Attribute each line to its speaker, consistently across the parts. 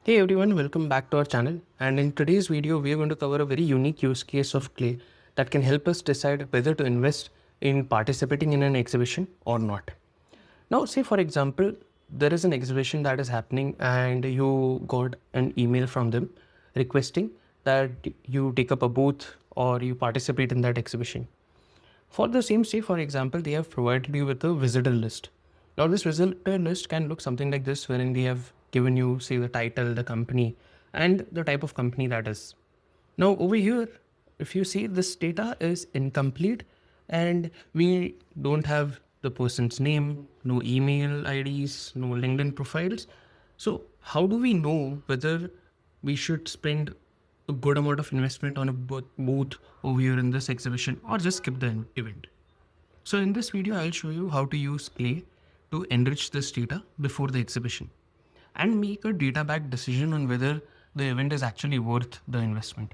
Speaker 1: Hey everyone, welcome back to our channel. And in today's video, we are going to cover a very unique use case of Clay that can help us decide whether to invest in participating in an exhibition or not. Now, say for example, there is an exhibition that is happening and you got an email from them requesting that you take up a booth or you participate in that exhibition. For the same say, for example, they have provided you with a visitor list. Now, this visitor list can look something like this, wherein they have given you, say, the title, the company, and the type of company that is. Now, over here, if you see this data is incomplete and we don't have the person's name, no email IDs, no LinkedIn profiles. So, how do we know whether we should spend a good amount of investment on a booth over here in this exhibition or just skip the event? So in this video, I'll show you how to use Clay to enrich this data before the exhibition and make a data-backed decision on whether the event is actually worth the investment.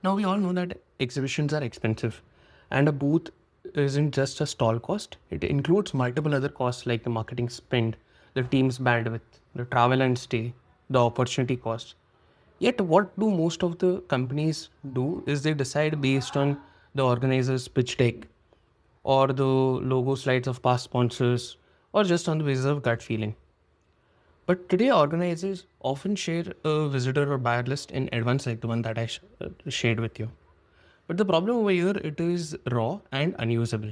Speaker 1: Now we all know that exhibitions are expensive and a booth isn't just a stall cost. It includes multiple other costs like the marketing spend, the team's bandwidth, the travel and stay, the opportunity cost. Yet what do most of the companies do is they decide based on the organizer's pitch deck or the logo slides of past sponsors or just on the basis of gut feeling. But today organizers often share a visitor or buyer list in advance like the one that I shared with you. But the problem over here, it is raw and unusable.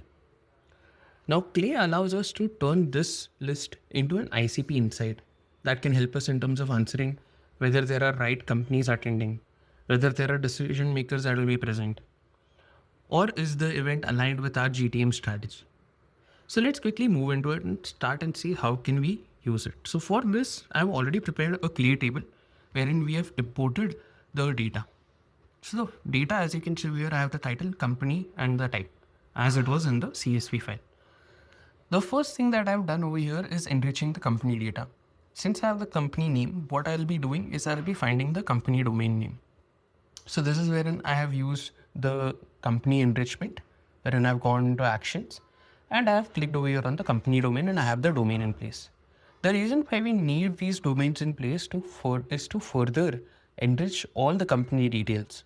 Speaker 1: Now Clay allows us to turn this list into an ICP insight that can help us in terms of answering whether there are right companies attending, whether there are decision makers that will be present, or is the event aligned with our GTM strategy. So let's quickly move into it and start and see how can we use it. So for this, I've already prepared a Clay table wherein we have imported the data. So the data, as you can see here, I have the title, company, and the type as it was in the CSV file. The first thing that I've done over here is enriching the company data. Since I have the company name, what I'll be doing is I'll be finding the company domain name. So this is wherein I have used the company enrichment, wherein I've gone into actions and I have clicked over here on the company domain and I have the domain in place. The reason why we need these domains in place is to further enrich all the company details.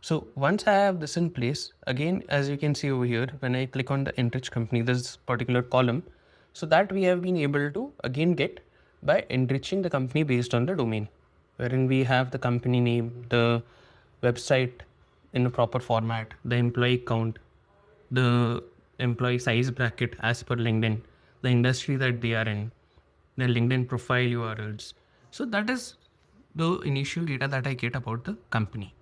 Speaker 1: So once I have this in place, again, as you can see over here, when I click on the enrich company, this particular column, so that we have been able to again get by enriching the company based on the domain, wherein we have the company name, the website in a proper format, the employee count, the employee size bracket as per LinkedIn, the industry that they are in, their LinkedIn profile URLs. So that is the initial data that I get about the company.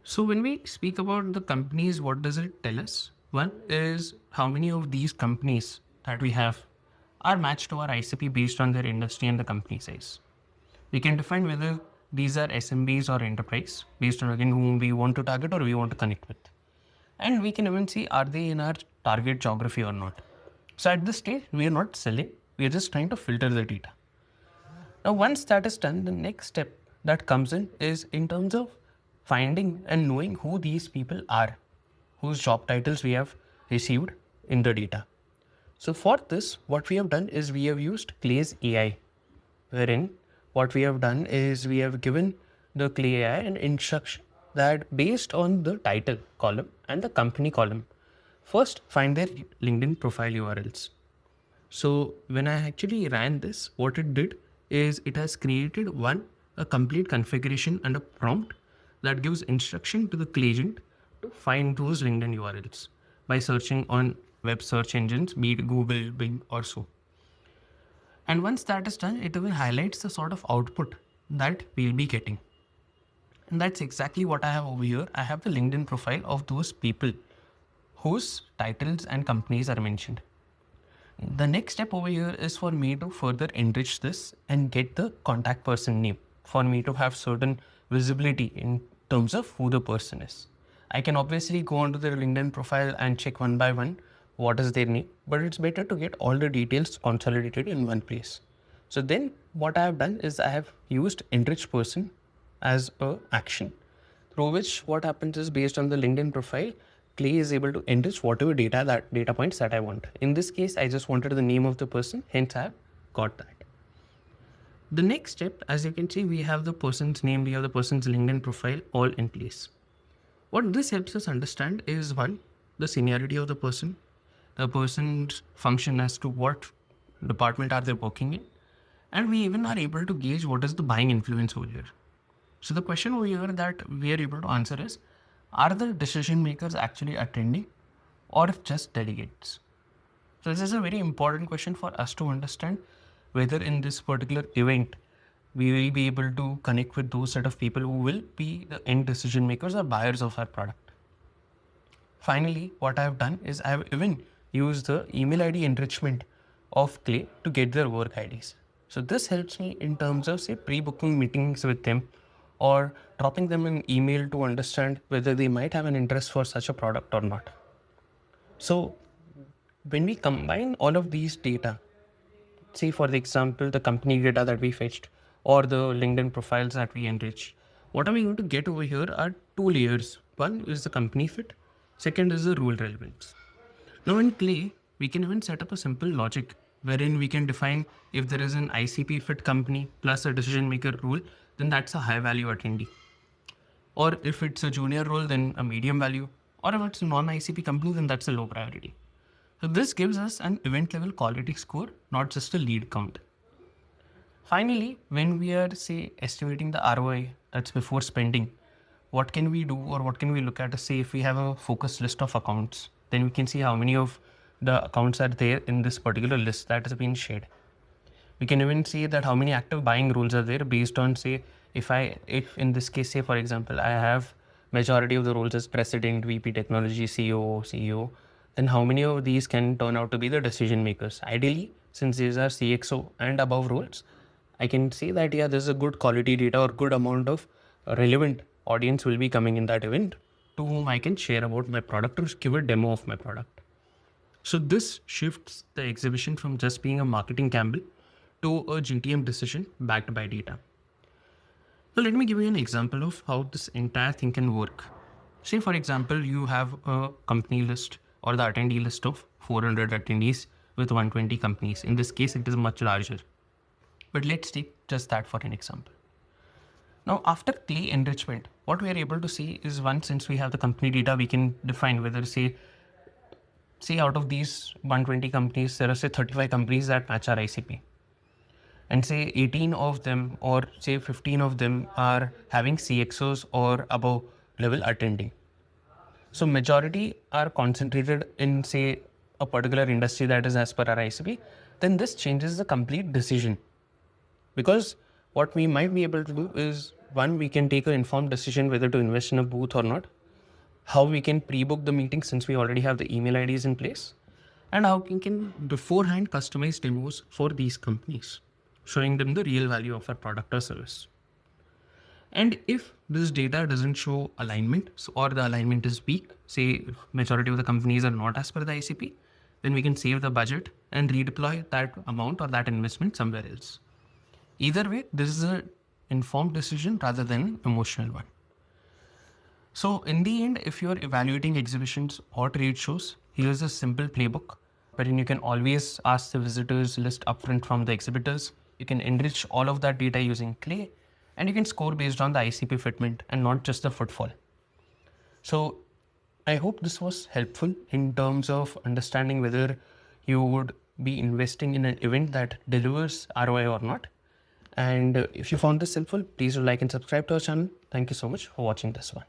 Speaker 1: So when we speak about the companies, what does it tell us? One is how many of these companies that we have are matched to our ICP based on their industry and the company size. We can define whether these are SMBs or enterprise based on again whom we want to target or we want to connect with. And we can even see are they in our target geography or not. So at this stage, we are not selling, we are just trying to filter the data. Now, once that is done, the next step that comes in is in terms of finding and knowing who these people are, whose job titles we have received in the data. So for this, what we have done is we have used Clay's AI, wherein what we have done is we have given the Clay AI an instruction that based on the title column and the company column, first find their LinkedIn profile URLs. So when I actually ran this, what it did is it has created a complete configuration and a prompt that gives instruction to the Clay agent to find those LinkedIn URLs by searching on web search engines, be it Google, Bing, or so. And once that is done, it will highlight the sort of output that we'll be getting. And that's exactly what I have over here. I have the LinkedIn profile of those people whose titles and companies are mentioned. The next step over here is for me to further enrich this and get the contact person name for me to have certain visibility in terms of who the person is. I can obviously go onto their LinkedIn profile and check one by one what is their name, but it's better to get all the details consolidated in one place. So then what I have done is I have used enrich person as a action through which what happens is based on the LinkedIn profile, Clay is able to enrich whatever data points that I want. In this case, I just wanted the name of the person, hence I have got that. The next step, as you can see, we have the person's name, we have the person's LinkedIn profile all in place. What this helps us understand is one, the seniority of the person's function as to what department are they working in, and we even are able to gauge what is the buying influence over here. So the question over here that we are able to answer is, are the decision makers actually attending or if just delegates? So this is a very important question for us to understand whether in this particular event we will be able to connect with those set of people who will be the end decision makers or buyers of our product. Finally, what I have done is I have even used the email ID enrichment of Clay to get their work IDs. So this helps me in terms of say pre-booking meetings with them or dropping them an email to understand whether they might have an interest for such a product or not. So when we combine all of these data, say for the example, the company data that we fetched or the LinkedIn profiles that we enriched, what are we going to get over here are two layers. One is the company fit. Second is the role relevance. Now in Clay, we can even set up a simple logic wherein we can define if there is an ICP-fit company plus a decision maker role, then that's a high value attendee. Or if it's a junior role, then a medium value. Or if it's a non-ICP company, then that's a low priority. So this gives us an event level quality score, not just a lead count. Finally, when we are say estimating the ROI, that's before spending, what can we do or what can we look at? Say if we have a focused list of accounts, then we can see how many of the accounts are there in this particular list that has been shared. We can even see that how many active buying rules are there based on say if in this case say for example I have majority of the roles as president, VP technology, CEO, then how many of these can turn out to be the decision makers? Ideally, since these are CXO and above roles, I can say that yeah, there's a good quality data or good amount of relevant audience will be coming in that event to whom I can share about my product or give a demo of my product. So this shifts the exhibition from just being a marketing gamble to a GTM decision backed by data. So let me give you an example of how this entire thing can work. Say for example, you have a company list or the attendee list of 400 attendees with 120 companies. In this case, it is much larger. But let's take just that for an example. Now, after Clay enrichment, what we are able to see is one, since we have the company data, we can define whether say out of these 120 companies, there are say 35 companies that match our ICP. And say 18 of them or say 15 of them are having CXOs or above level attending. So majority are concentrated in say a particular industry that is as per our ICP, then this changes the complete decision. Because what we might be able to do is one, we can take an informed decision whether to invest in a booth or not, how we can pre-book the meeting since we already have the email IDs in place, and how we can beforehand customize demos for these companies, showing them the real value of our product or service. And if this data doesn't show alignment or the alignment is weak, say majority of the companies are not as per the ICP, then we can save the budget and redeploy that amount or that investment somewhere else. Either way, this is an informed decision rather than emotional one. So in the end, if you're evaluating exhibitions or trade shows, here's a simple playbook wherein you can always ask the visitors list upfront from the exhibitors. You can enrich all of that data using Clay, and you can score based on the ICP fitment and not just the footfall. So I hope this was helpful in terms of understanding whether you would be investing in an event that delivers ROI or not. And if you found this helpful, please do like and subscribe to our channel. Thank you so much for watching this one.